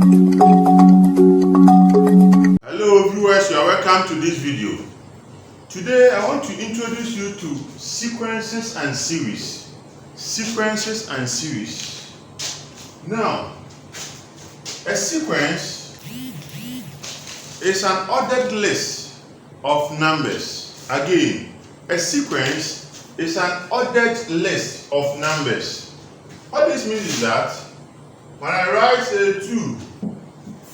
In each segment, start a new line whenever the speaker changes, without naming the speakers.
Hello viewers, you are welcome to this video. Today I want to introduce you to sequences and series. Sequences and series. Now, a sequence is an ordered list of numbers. Again, a sequence is an ordered list of numbers. What this means is that when I write 2,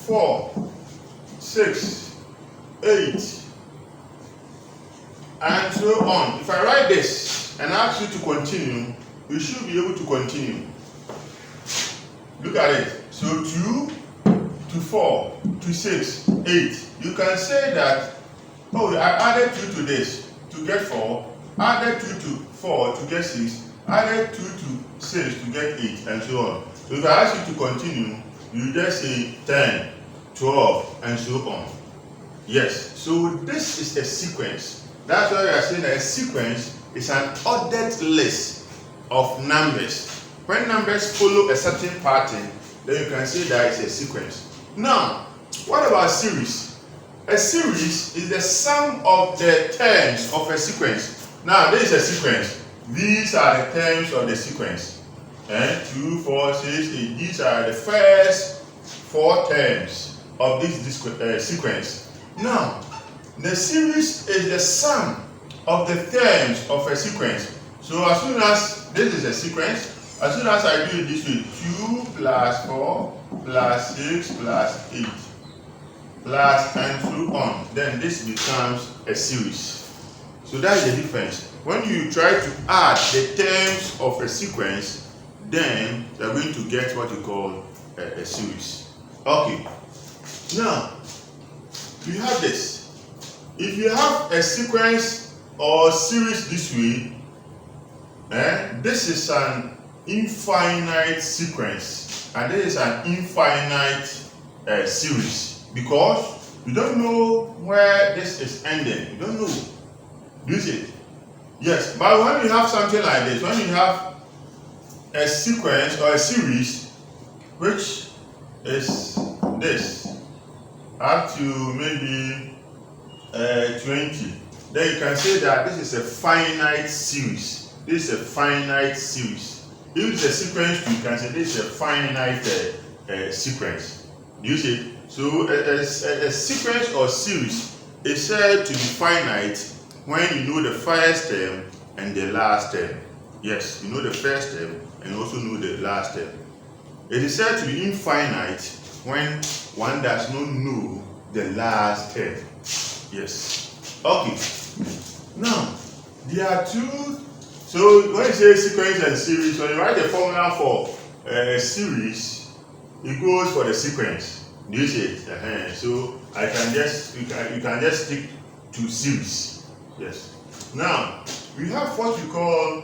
4, 6, 8, and so on. If I write this and ask you to continue, you should be able to continue. Look at it. So 2 to 4 to 6, 8. You can say that, oh, I added 2 to this to get 4, added 2 to 4 to get 6, added 2 to 6 to get 8, and so on. So if I ask you to continue, you just say 10, 12, and so on. Yes, so this is a sequence. That's why we are saying that a sequence is an ordered list of numbers. When numbers follow a certain pattern, then you can say that it's a sequence. Now, what about series? A series is the sum of the terms of a sequence. Now, this is a sequence. These are the terms of the sequence. 2, 4, 6, 8. These are the first 4 terms of this sequence. Now, the series is the sum of the terms of a sequence. So as soon as this is a sequence, as soon as I do it this way, 2 plus 4 plus 6 plus 8 plus and so on, then this becomes a series. So that's the difference. When you try to add the terms of a sequence, then you're going to get what you call a series. Okay. Now, you have this. If you have a sequence or series this way, this is an infinite sequence, and this is an infinite series, because you don't know where this is ending. You don't know. Do you see it? Yes, but when you have something like this, when you have a sequence or a series, which is this, up to maybe 20, then you can say that this is a finite series. This is a finite series. If it's a sequence, you can say this is a finite sequence. Do you see? So a sequence or series is said to be finite when you know the first term and the last term. Yes, you know the first term and also know the last term. It is said to be infinite when one does not know the last term. Yes. Okay. Now, there are two. So when you say sequence and series, when you write the formula for a series, it goes for the sequence. Do you see it? So I can just you can just stick to series. Yes. Now we have what we call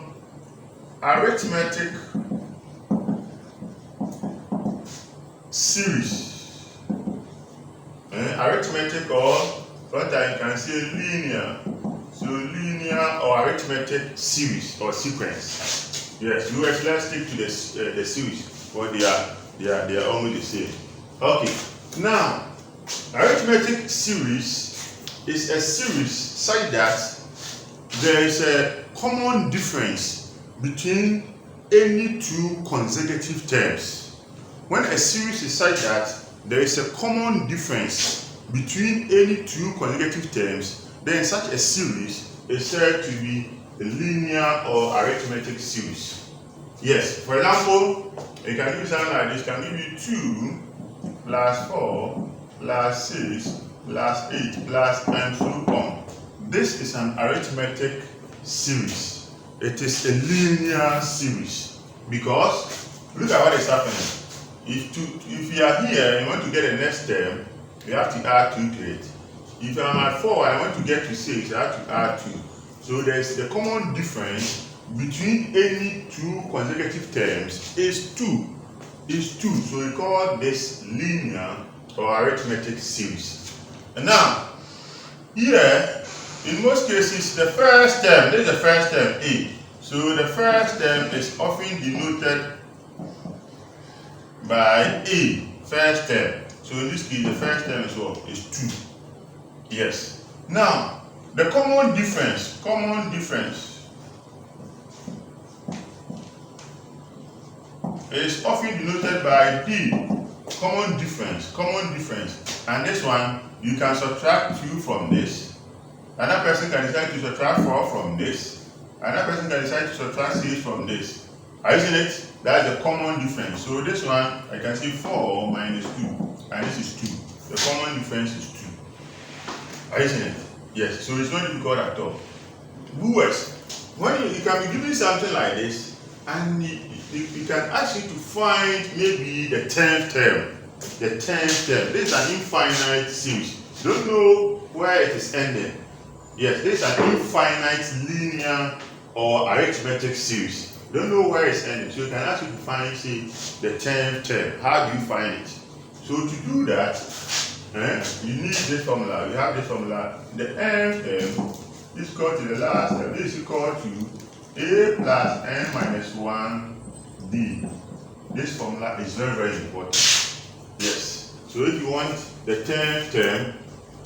arithmetic series. Arithmetic, or sometimes you can say linear. So linear or arithmetic series or sequence. Yes, let's stick to the series, but they are almost the same. Okay. Now, arithmetic series is a series such that there is a common difference between any two consecutive terms. When a series is such that there is a common difference between any two consecutive terms, then such a series is said to be a linear or arithmetic series. Yes, for example, you can do something like this. Can give you 2 plus 4 plus 6 plus 8 plus and so on. This is an arithmetic series. It is a linear series because look at what is happening. If you are here and you want to get the next term, you have to add 2 to it. If I'm at 4 and I want to get to 6, I have to add 2. So there's the common difference between any two consecutive terms is 2. So we call this linear or arithmetic series. And now, here, in most cases, the first term, this is the first term, A. So the first term is often denoted by A. first term. So in this case, the first term is what? Is 2. Yes. Now, the common difference is often denoted by D. Common difference. And this one, you can subtract 2 from this. Another person can decide to subtract 4 from this. Another person can decide to subtract 6 from this. Are you seeing it? That's the common difference. So this one, I can say 4 minus 2, and this is 2. The common difference is 2. Are you seeing it? Yes. So it's not difficult at all. Viewers, when you can be given something like this, and you can ask you to find maybe the 10th term. The 10th term. This is an infinite series. Don't know where it is ending. Yes, this is an infinite linear or arithmetic series. Don't know where it's ending. So you can ask you to find, say, the 10th term. How do you find it? So to do that, you need this formula. You have this formula. The nth term is equal to the last term. This is equal to a plus n minus 1d. This formula is very, very important. Yes. So if you want the 10th term,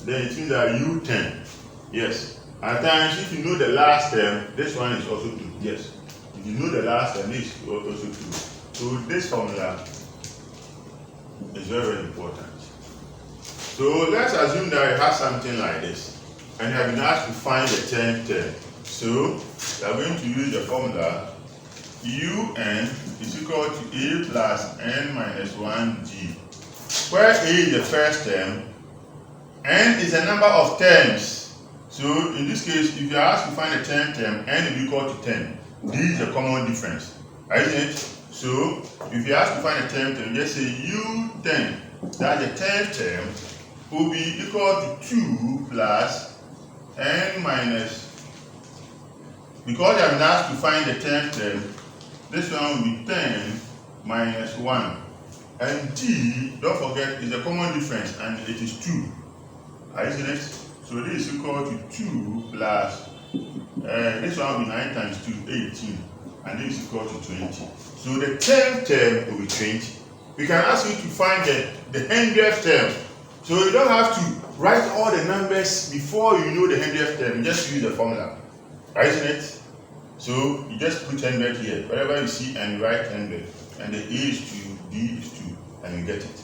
then it means that u10. Yes. At times, if you know the last term, this one is also 2. Yes. If you know the last term, this is also 2. So this formula is very, very important. So let's assume that it has something like this, and you have been asked to find the 10th term. So we are going to use the formula un is equal to a plus n minus 1g, where a is the first term, n is the number of terms. So in this case, if you are asked to find the 10th term, n will be equal to 10. This is the common difference. Right, isn't it? So if you ask to find the 10th term, just say u10, that's the 10th term, will be equal to 2 plus n minus, because I'm asked to find the 10th term, this one will be 10 minus 1. And t, don't forget, is a common difference, and it is 2. Are you seeing it? So this is equal to 2 plus, this one will be 9 times 2, 18. And this is equal to 20. So the 10th term will be 20. We can ask you to find the 100th term. So you don't have to write all the numbers before you know the 100th term. You just use the formula. Right, isn't it? So you just put 100 here. Wherever you see and you write 100. And the A is 2, D is 2. And you get it.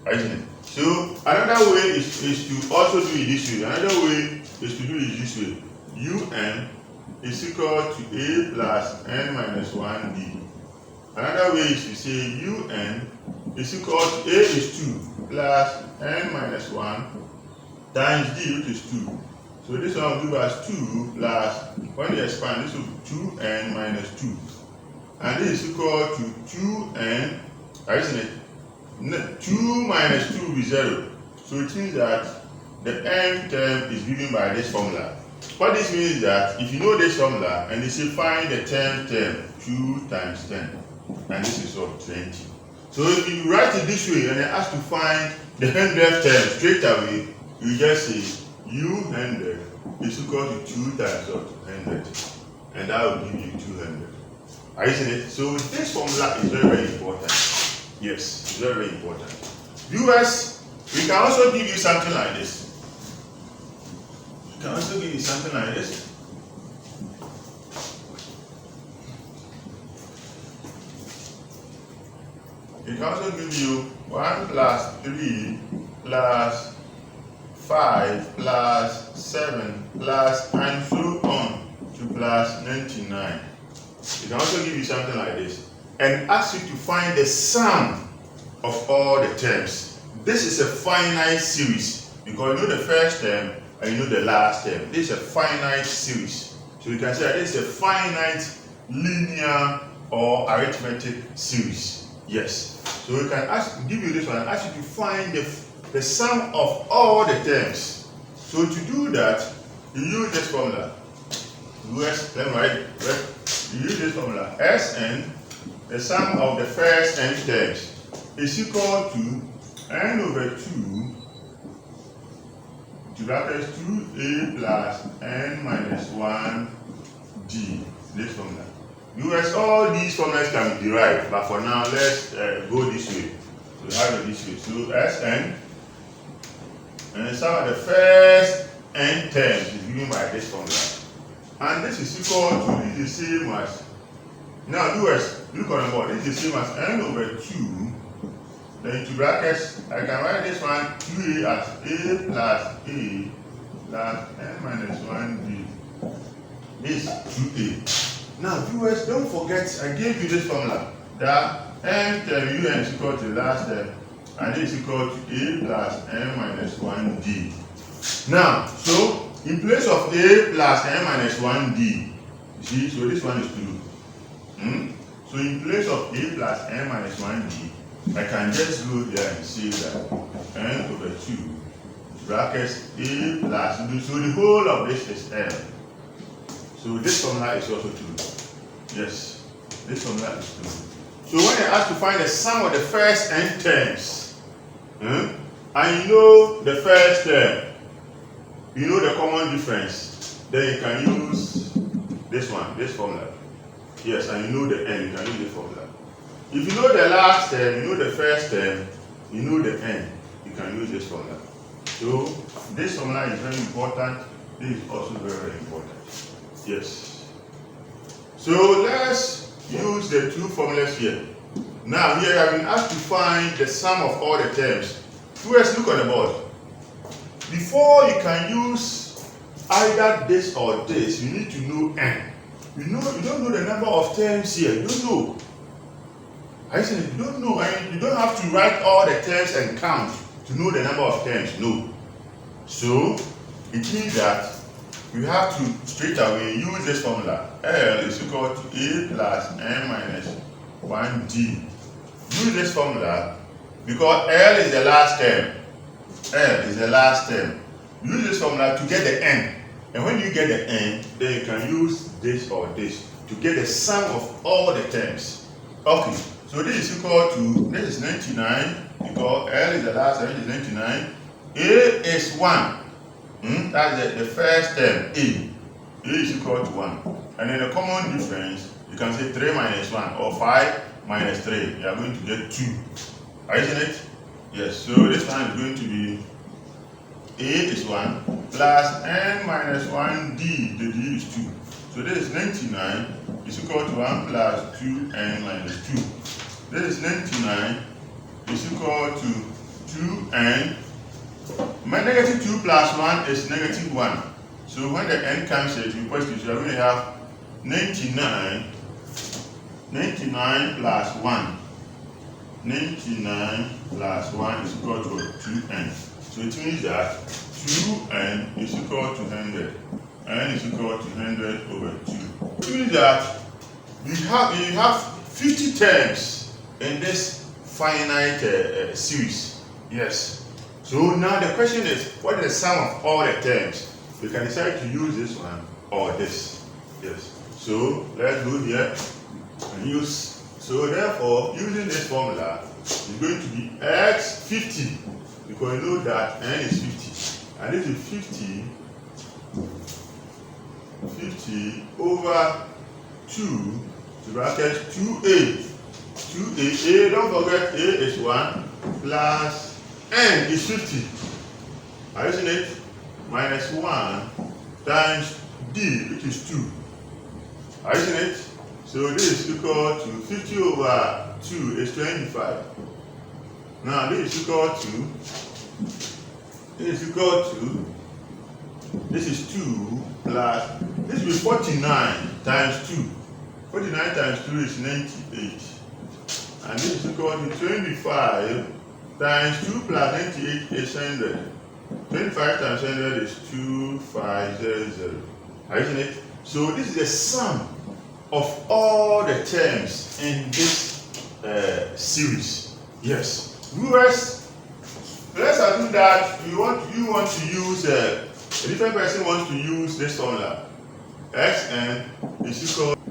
Right, isn't it? So another way is to also do it this way. Another way is to do it this way. Un is equal to a plus n minus 1d. Another way is to say un is equal to a is 2 plus n minus 1 times d, which is 2. So this one will give us 2 plus, when you expand, this will be 2n minus 2. And this is equal to 2n, isn't it? 2 minus 2 will be 0. So it means that the nth term is given by this formula. What this means is that if you know this formula and they say find the 10th term, 2 times 10, and this is what, 20. So if you write it this way and they ask to find the 100th term straight away, you just say u100 is equal to 2 times what, 100, and that will give you 200. Are you seeing it? So this formula is very, very important. Yes, it's very, very important. Viewers, we can also give you something like this. We can also give you something like this. It can also give you 1 plus 3 plus 5 plus 7 plus and so on to plus 99. It can also give you something like this and ask you to find the sum of all the terms. This is a finite series because you know the first term and you know the last term. This is a finite series. So you can say that this is a finite linear or arithmetic series. Yes. So we can give you this one and ask you to find the sum of all the terms. So to do that, you use this formula. You use this formula. Sn, the sum of the first n terms, is equal to n over 2 to brackets 2a plus n minus 1d. This formula. All these formulas can be derived, but for now let's go this way. we have it this way. So Sn, and some of the first n terms is given by this formula. And this is equal to, this is the same as, now viewers, look on the board, this is the same as n over 2, then into brackets, I can write this one 2a as a plus n minus 1b. This is 2a. Now viewers, don't forget, I gave you this formula, that n term un is equal to the last term, and this is equal to a plus n minus 1d. Now, so in place of a plus n minus 1d, you see, so this one is true. So in place of a plus n minus 1d, I can just go there and say that n over 2 brackets a plus, so the whole of this is l. So this formula is also true. Yes, this formula is true. So when I ask to find the sum of the first n terms, and you know the first term, you know the common difference, then you can use this one, this formula. Yes, and you know the n, you can use this formula. If you know the last term, you know the first term, you know the n, you can use this formula. So this formula is very important. This is also very, very important. Yes. So let's use the two formulas here. Now here I have been asked to find the sum of all the terms. First, look on the board. Before you can use either this or this, you need to know n. You don't know the number of terms here. You don't know. I said you don't know. You don't have to write all the terms and count to know the number of terms. No. So it means that you have to straight away use this formula. L is equal to a plus n minus 1d. Use this formula because L is the last term. L is the last term. Use this formula to get the n. And when you get the n, then you can use this or this to get the sum of all the terms. Okay, so this is equal to, this is 99, because L is the last term, is 99. A is 1. That's the first term, A. A is equal to 1. And then the common difference, you can say 3 minus 1 or 5 minus 3. You are going to get 2. Isn't it? Yes, so this one is going to be A is 1 plus n minus 1d. The d is 2. So this is 99 is equal to 1 plus 2n minus 2. This is 99 is equal to 2n. My negative 2 plus 1 is negative 1. So when the n cancels, we positive, so we going to have 99 plus 1. 99 plus 1 is equal to 2n. So it means that 2n is equal to 100. N is equal to 100 over 2. It means that you have 50 terms in this finite series. Yes. So now the question is, what is the sum of all the terms? We can decide to use this one or this. Yes. So let's go here and use. So therefore, using this formula is going to be x 50, because you know that n is 50, and this is 50 over 2 to bracket 2a. 2a, don't forget a is 1 plus n is 50. Are you seeing it? Minus 1 times d, which is 2. Are you seeing it? So this is equal to 50 over 2 is 25. Now this is equal to, this is 2 plus, this will be 49 times 2. 49 times 2 is 98. And this is equal to 25 times 2 plus 98 is 100. 25 times 100 is 2500. Are you seeing it? So this is the sum of all the terms in this series. Yes. Viewers, let's assume that you want to use a different person wants to use this formula. Xn is equal to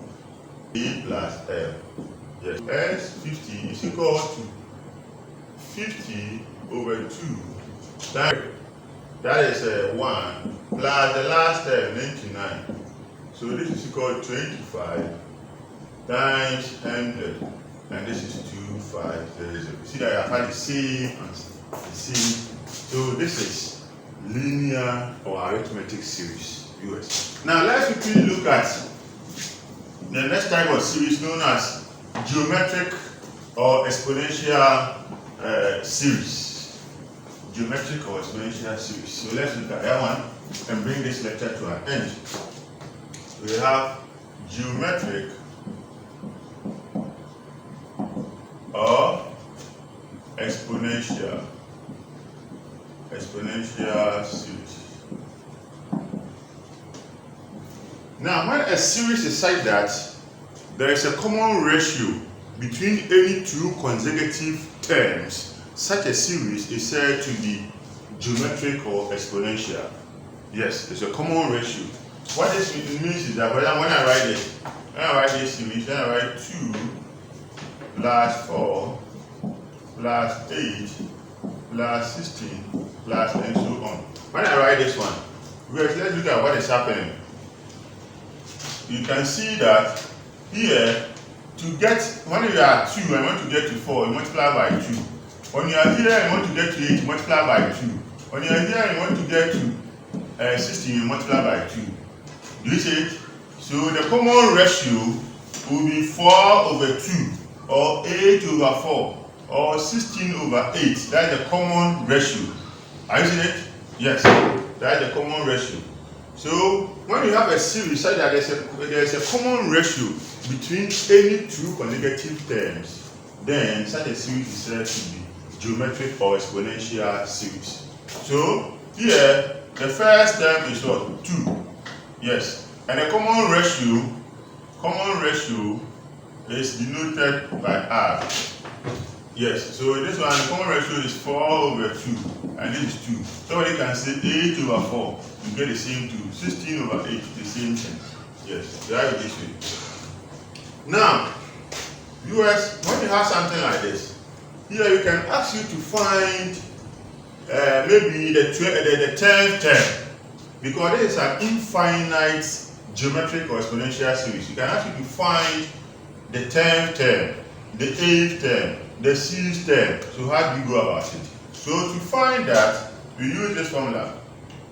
a plus l. Yes. S50 is equal to 50 over 2 times, that is 1 plus the last term 99. So this is equal to 25 times 100. and this is 2, 5, 0, 0. See that I find the same answer. The same. So this is linear or arithmetic series, US. Now let's quickly look at the next type of series known as geometric or exponential series. Geometric or exponential series. So let's look at that one and bring this lecture to an end. We have geometric or exponential series. Now, when a series is such that there is a common ratio between any two consecutive terms, such a series is said to be geometric or exponential. Yes, there's a common ratio. What this means is that when I write this series, when I write 2 plus 4 plus 8 plus 16 plus and so on. When I write this one, let's look at what is happening. You can see that here, to get, when you are 2 and want to get to 4, you multiply by 2. When you are here and want to get to 8, you multiply by 2. When you are here and want to get to 16, you multiply by 2. Do you see it? So the common ratio will be 4 over 2, or 8 over 4, or 16 over 8. That is the common ratio. Are you seeing it? Yes, that is the common ratio. So when you have a series such that there is a common ratio between any two consecutive terms, then such a series is said to be geometric or exponential series. So here the first term is what? 2. Yes, and the common ratio is denoted by R. Yes, so this one, the common ratio is 4 over 2, and this is 2. Somebody can say 8 over 4, you get the same 2. 16 over 8, the same thing. Yes, write it this way. Now, viewers, when you have something like this, here you can ask you to find maybe the 10th term, because this is an infinite geometric or exponential series. You can ask you to find the 10th term, the 8th term, the 6th term. So how do you go about it? So to find that, we use this formula.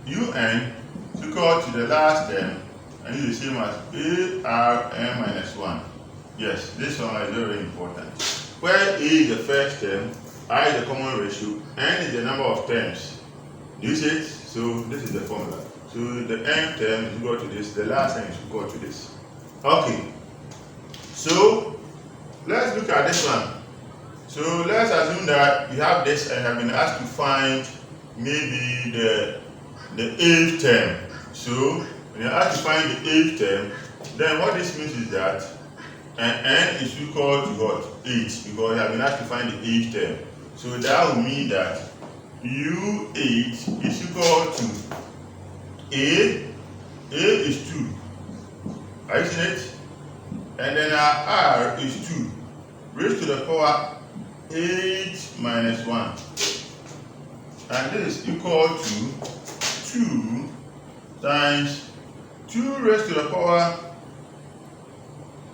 Un is equal to the last term, and is the same as ARN minus 1. Yes, this formula is very important. Where A is the first term, I is the common ratio, N is the number of terms. Do you see it? So this is the formula. So the nth term is equal to this, the last term is equal to this. Okay. So let's look at this one. So let's assume that you have this and have been asked to find maybe the 8th term. So when you're asked to find the 8th term, then what this means is that n is equal to what? 8, because you have been asked to find the 8th term. So that will mean that U8 is equal to A is 2. Are you seeing it? And then our R is 2 raised to the power 8 minus 1. And this is equal to 2 times 2 raised to the power,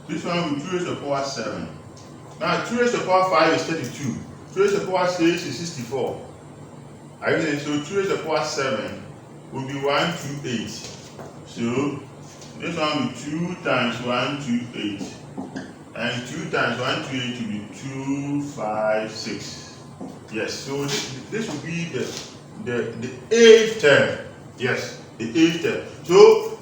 this one will be 2 raised to the power 7. Now 2 raised to the power 5 is 32. 2 raised to the power 6 is 64. Are you saying? So 2 raised to the power 7 will be 128. So this one will be 2 times 128. And 2 times 128 will be 256. Yes, so this will be the 8th term. Yes, the 8th term. So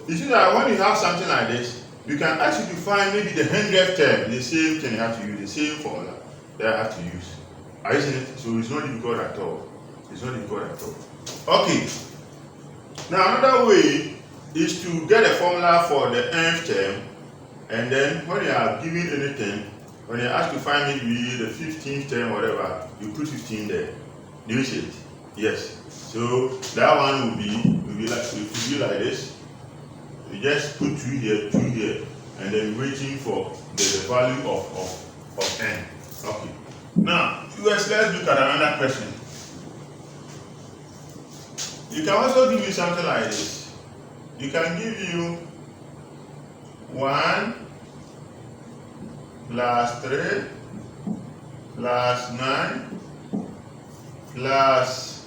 you see that when you have something like this, you can actually find maybe the 100th term, the same thing you have to use, the same formula that I have to use. Are you seeing it? So it's not difficult at all. It's not difficult at all. Okay. Now another way is to get a formula for the nth term, and then when you are given anything, when you ask to find maybe the 15th term, whatever, you put 15 there. Do you see it? Yes. So that one will be like this. You just put 2 here, 2 here, and then waiting for the value of n. Okay. Now, let's look at another question. You can also give you something like this. You can give you 1 plus 3 plus 9 plus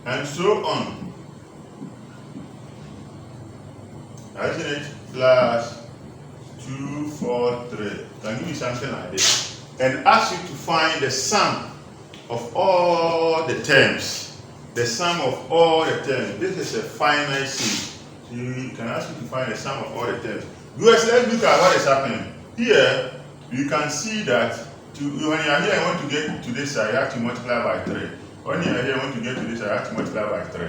and so on. Isn't it? Plus 2, 4, 3. Can give you something like this. And ask you to find the sum of all the terms. The sum of all the terms. This is a finite series. So you can ask you to find the sum of all the terms. Let's look at what is happening. Here, you can see that when you are here and want to get to this side, you have to multiply by 3. When you are here and want to get to this side, you have to multiply by 3.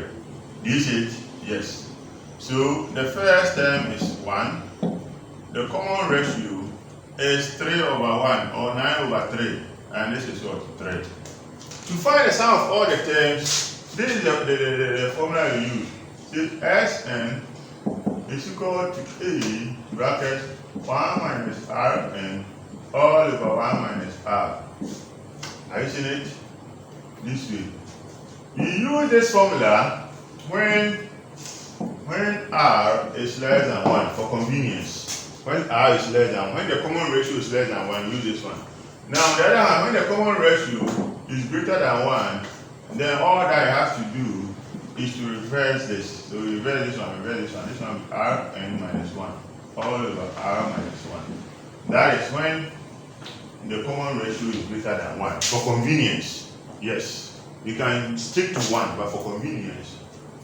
Do you see it? Yes. So the first term is 1. The common ratio is 3 over 1 or 9 over 3. And this is what? 3. To find the sum of all the terms, this is the formula you use. This Sn is equal to A bracket 1 minus Rn all over 1 minus R. Are you seeing it? This way. You use this formula when R is less than 1 for convenience. When R is less than 1, when the common ratio is less than 1, use this one. Now, on the other hand, when the common ratio is greater than 1, then all that you have to do is to reverse this. So reverse this one, reverse this one. This one will be Rn minus 1 all over R minus 1. That is when the common ratio is greater than 1. For convenience, yes. You can stick to 1, but for convenience,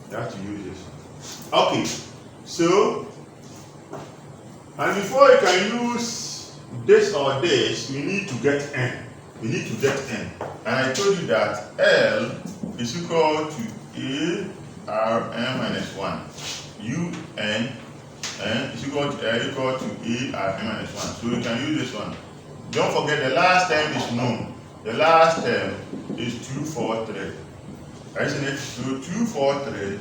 you have to use this one. Okay, so, and before you can use this or this, we need to get n. We need to get n. And I told you that L is equal to A Rn minus 1. Un n is equal to L equal to A Rn minus 1. So we can use this one. Don't forget the last term is known. The last term is 2, 4, 3. Isn't it? So 2, 4, 3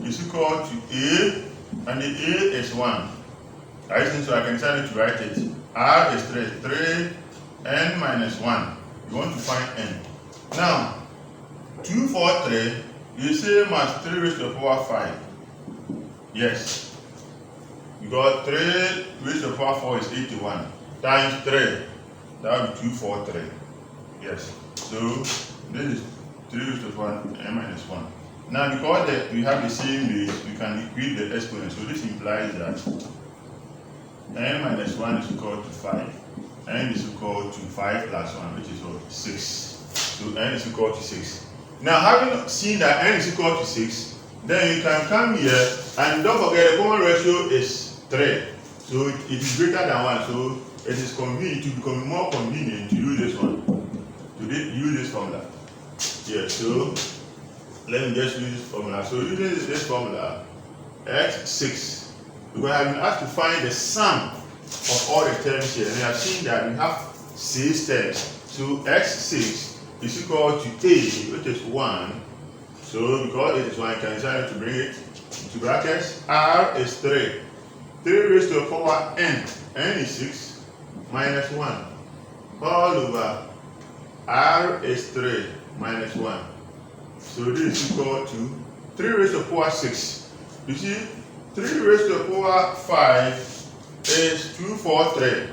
is equal to A, and the A is 1. Right? So I can tell you to write it. R is 3. 3 n minus 1. You want to find n. Now, 2, 4, 3 is same as 3 raised to the power 5. Yes. Because 3 raised to the power 4 is 81. Times 3. That will be 2, 4, 3. Yes. So, this is 3 raised to the power n minus 1. Now, because we have the same base, we can equate the exponent. So, this implies that n minus 1 is equal to 5. N is equal to 5 plus 1, which is what? 6. So n is equal to 6. Now, having seen that n is equal to 6, then you can come here and don't forget the common ratio is 3. So it is greater than 1. So it is convenient, to become more convenient to use this one. To use this formula. Yeah, so let me just use this formula. So using this formula, x6. Because I've been asked to find the sum of all the terms here, and you have seen that we have 6 terms. So x6 is equal to A, which is 1. So because it is 1, I can decide to bring it into brackets. R is 3. 3 raised to the power n. N is 6 minus 1. All over R is 3 minus 1. So this is equal to 3 raised to the power 6. You see, 3 raised to the power 5 is 2, 4, 3.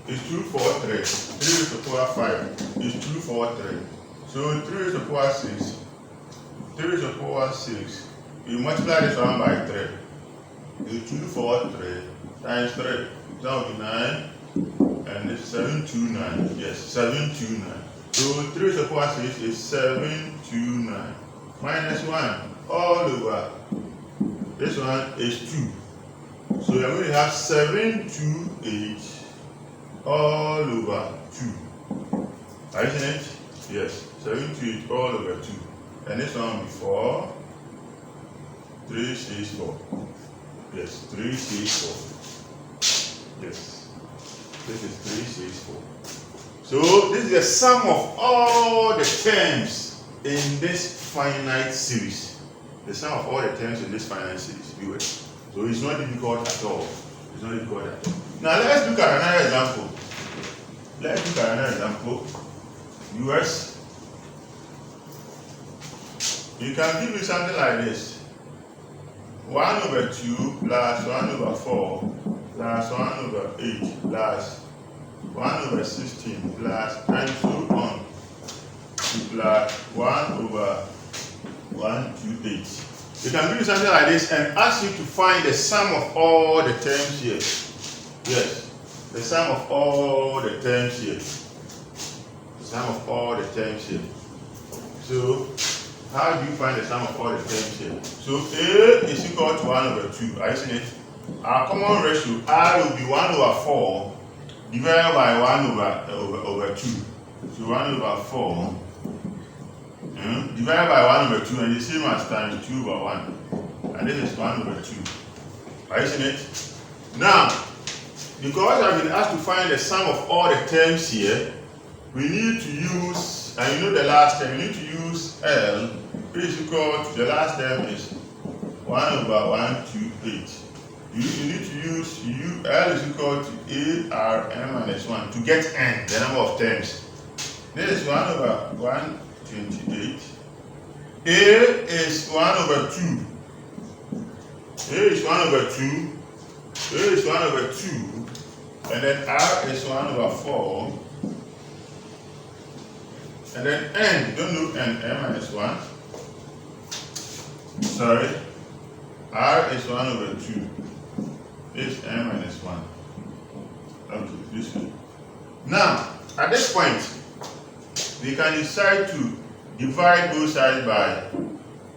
It's 2, 4, 3. 3 raised to the power 5 is 2, 4, 3. So 3 raised to the power 6. 3 raised to the power 6. You multiply this one by 3. It's 2, 4, 3 times 3. That will be 9. And it's 729. Yes, 729. So 3 raised to the power 6 is 729. Minus 1 all over. This one is 2. So we are going to have 728 all over 2. Are you seeing it? Yes. 728 all over 2. And this one will be 4. 3, 6, 4. Yes. 3, 6, 4. Yes. This is 3, 6, 4. So this is the sum of all the terms in this finite series. The sum of all the terms in this finite series. Viewers. So it's not difficult at all. It's not difficult at all. Now let's look at another example. Let's look at another example. Viewers. You can give me something like this. 1 over 2 plus 1 over 4 plus 1 over 8 plus 1 over 16 plus and so on to plus 1 over 128. You can do something like this and ask you to find the sum of all the terms here. Yes, the sum of all the terms here. The sum of all the terms here. So, how do you find the sum of all the terms here? So, A is equal to 1 over 2. Are you seeing it? Our common ratio, R will be 1 over 4 divided by 1 over 2. So, 1 over 4 divided by 1 over 2, and the same as times 2 over 1. And this is 1 over 2. Are you seeing it? Now, because I've been asked to find the sum of all the terms here, we need to use, and you know the last term, we need to use L, which is equal to, the last term is 1 over 128. You need to use L is equal to A R n minus 1 to get n, the number of terms. This is 1 over 128. A is 1 over 2. A is 1 over 2. A is 1 over 2. And then R is 1 over 4. And then n, don't look n minus 1. Sorry. R is 1 over 2. This n minus 1. Okay, this way. Now, at this point, we can decide to divide both sides by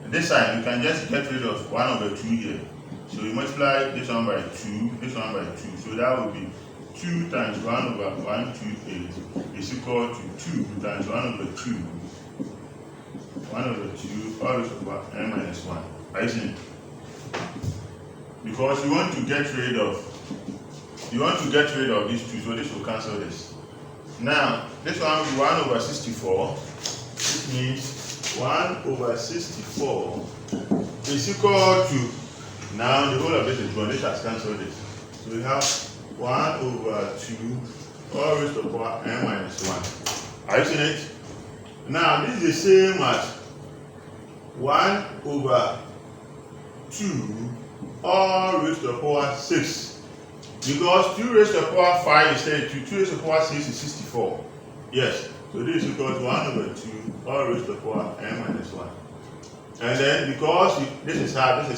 this side. We can just get rid of 1 over 2 here. So we multiply this one by 2, this one by 2. So that would be 2 times 1 over 128 is equal to 2 times 1 over 2. 1 over 2 all is over n minus 1. Are you seeing? Because you want to get rid of these two, so this will cancel this. Now, this one will be 1 over 64. This means 1 over 64 is equal to, now the whole of this is gone, this has cancelled this. So we have 1 over 2 all raised to the power n minus 1. Are you seeing it? Now, this is the same as 1 over 2 all raised to the power 6. Because 2 raised to the power 5 is 32, 2 raised to the power 6 is 64. Yes, so this is equal to 1 over 2 all raised to the power n minus 1. And then because this is half,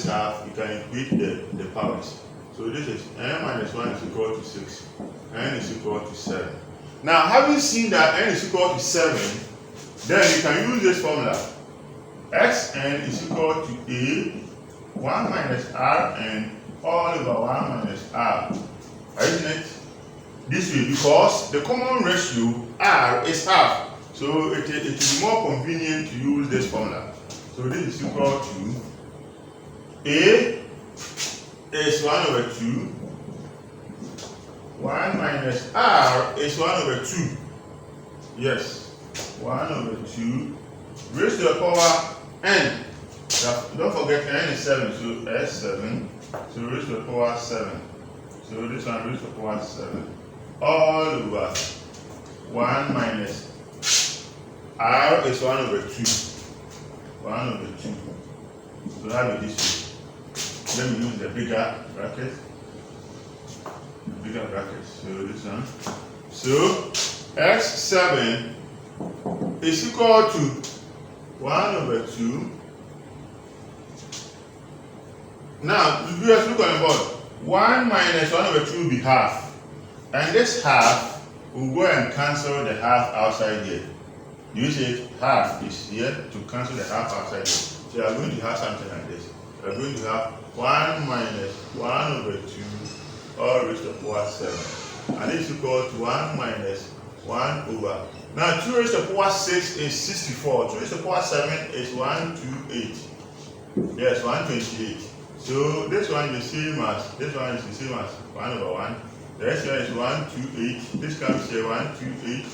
you can equate the powers. So this is n minus 1 is equal to 6, n is equal to 7. Now, having seen that n is equal to 7, then you can use this formula. Xn is equal to A 1 minus Rn all over 1 minus R. Are you seeing it? This way, because the common ratio R is half. So it will be more convenient to use this formula. So this is equal to A is 1 over 2. 1 minus R is 1 over 2. Yes. 1 over 2 raised to the power n. Don't forget n is 7, so S7. So raised to the power 7. So this one raised to the power 7. All over 1 minus R is 1 over 2. 1 over 2. So that will be this way. Let me use the bigger bracket. So this one. So X7 is equal to 1 over 2. Now, viewers, look on the board. 1 minus 1 over 2 will be half. And this half will go and cancel the half outside here. You see it? Half is here to cancel the half outside here. So you are going to have something like this. You are going to have 1 minus 1 over 2 all raised to the power 7. And this is equal to 1 minus 1 over. Now 2 raised to the power 6 is 64. 2 raised to the power 7 is 128. Yes, 128. So this one is the same as 1 over 1. The rest here is 128. This comes here 128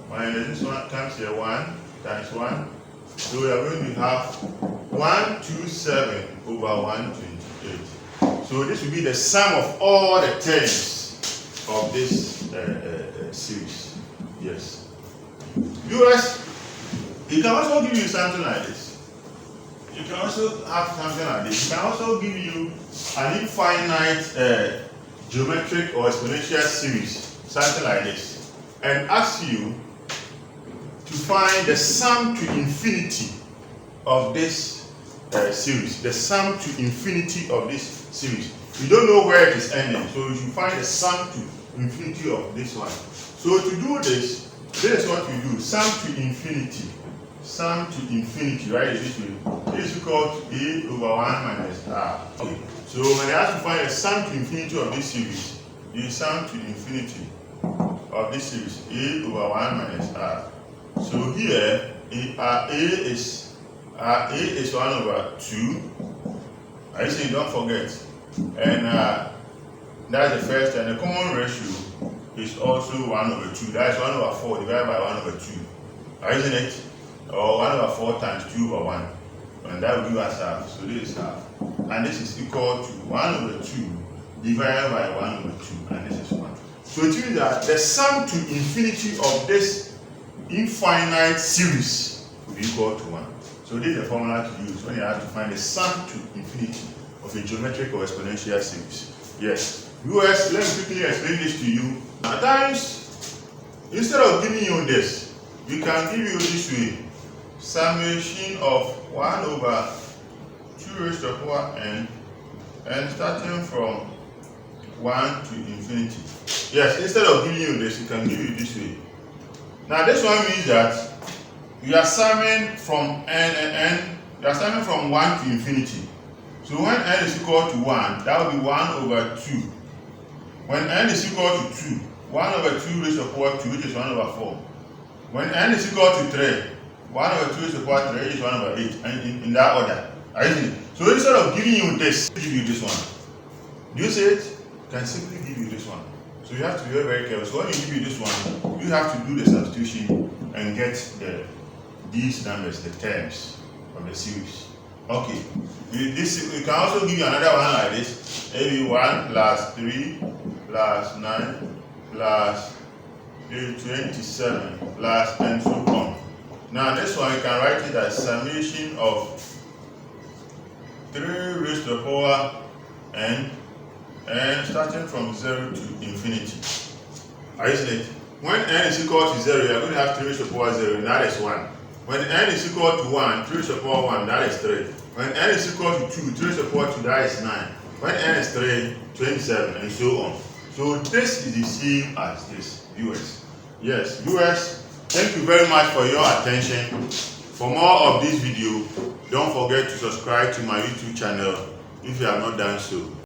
minus this one comes here 1 times 1. So we are going to have 127 over 128. So this will be the sum of all the terms of this series. Yes. Viewers, it can also give you something like this. You can also have something like this. It can also give you an infinite geometric or exponential series, something like this. and asks you to find the sum to infinity of this series. The sum to infinity of this series. You don't know where it is ending, so you should find the sum to infinity of this one. So to do this, this is what you do. Sum to infinity. Sum to infinity, right? This way. This is equal to a over 1 minus r. Okay. So when I ask to find the sum to infinity of this series, the sum to infinity of this series, a over 1 minus r. So here, a is 1 over 2. Are you saying don't forget? And that's the first, and the common ratio is also 1 over 2. That is 1 over 4 divided by 1 over 2. Isn't it? Or 1 over 4 times 2 over 1. And that will give us half. So this is half. And this is equal to 1 over 2 divided by 1 over 2. And this is 1. So it means that the sum to infinity of this infinite series will be equal to 1. So this is the formula to use when you have to find the sum to infinity of a geometric or exponential series. Yes. Viewers, let me quickly explain this to you. At times, instead of giving you this, we can give you this way. Summation of 1 over 2 raised to the power n, and starting from 1 to infinity. Yes, instead of giving you this, we can give you this way. Now this one means that you are summing from n, you are summing from 1 to infinity. So when n is equal to 1, that will be 1 over 2. When n is equal to 2, 1 over 2 raised to the power 2, which is 1 over 4. When n is equal to 3, 1 over 2 raised to the power 3, which is 1 over 8, and in that order. Are you seeing? So instead of giving you this, give you this one. Do you see it? I can simply give you this one. So you have to be very, very careful. So when you give you this one, you have to do the substitution and get these numbers, the terms of the series. Okay. This we can also give you another one like this. Maybe 1 plus 3 plus 9 plus 27 plus and so on. Now this one you can write it as summation of 3 raised to the power n, and starting from 0 to infinity. Are you seeing it? When n is equal to 0, you are going to have 3 raised to the power 0, and that is 1. When n is equal to 1, 3 raised to the power 1, that is 3. When n is equal to 2, 3 raised to the power 2, that is 9. When n is 3, 27, and so on. So this is the same as this, viewers. Yes, viewers, thank you very much for your attention. For more of this video, don't forget to subscribe to my YouTube channel if you have not done so.